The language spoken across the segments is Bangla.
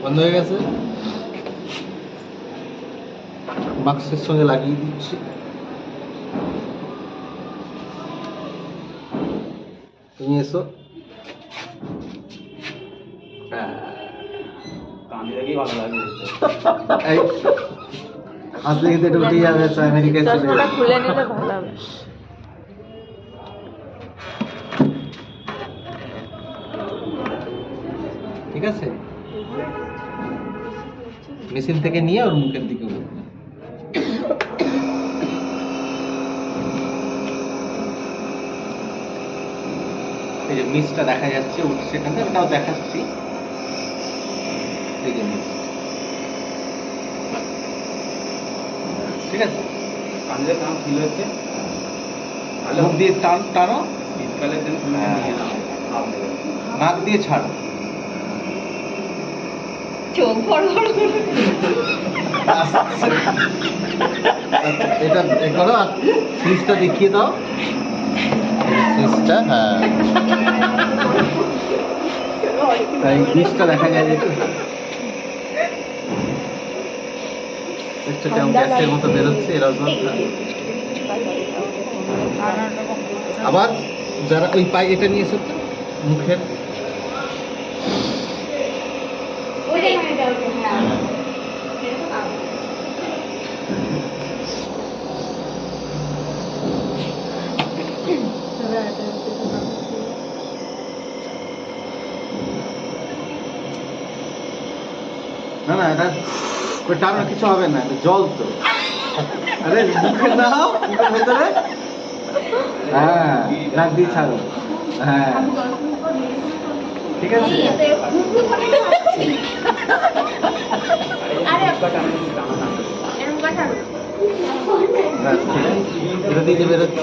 বন্ধ হয়ে গেছে, মাস্কের সঙ্গে লাগিয়ে দিচ্ছি। তুমি এসো। আসলে কিন্তু এটা উঠে যাবে, আমেরিকায় চলে চশমাটা যাবে। খুলে নিলে ভালো হবে। ঠিক আছে, মেশিন থেকে নিয়ে ওর মুখের দিকে উঠবে। এই যে মিসটা দেখা যাচ্ছে উঠছে এখানে, ওটাও দেখাচ্ছি। এই যে মিস, ঠিক আছে। কানের কাম ফিল হচ্ছে, মুখ দিয়ে টানো, শীতকালের দিন তুমি নিয়ে নাও, হাফ দেবে। নাক দিয়ে ছাড়ো। চোখ বড় বড় করে। এটা করো, আর সুইচটা দেখিয়ে দাও। সুইচটা, হ্যাঁ, তাই সুইচটা দেখা যায় যে একটা কেমন গ্যাসের মতো বেরোচ্ছে এরকম। আবার যারা ওই পাই এটা নিয়ে এসো তো, মুখের না না, এটা ওই টানার কিছু হবে না, এটা জল তো। আরে মুখে নাও, মুখের ভেতরে, হ্যাঁ, নাক দিয়ে ছাড়ো, হ্যাঁ, ঠিক আছে। ব্যাস, ঠিক আছে। এটা দিয়ে যে বেরোচ্ছে,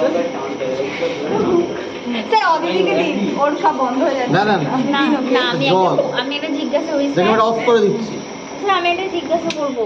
স্যার অদিতিকে দিন, ওর সব বন্ধ হয়ে যাচ্ছে। না না না, না না, জল। আমি এটা জিজ্ঞাসা করি দেখে ওটা অফ করে দিচ্ছি। স্যার, আমি এটা জিজ্ঞাসা করবো।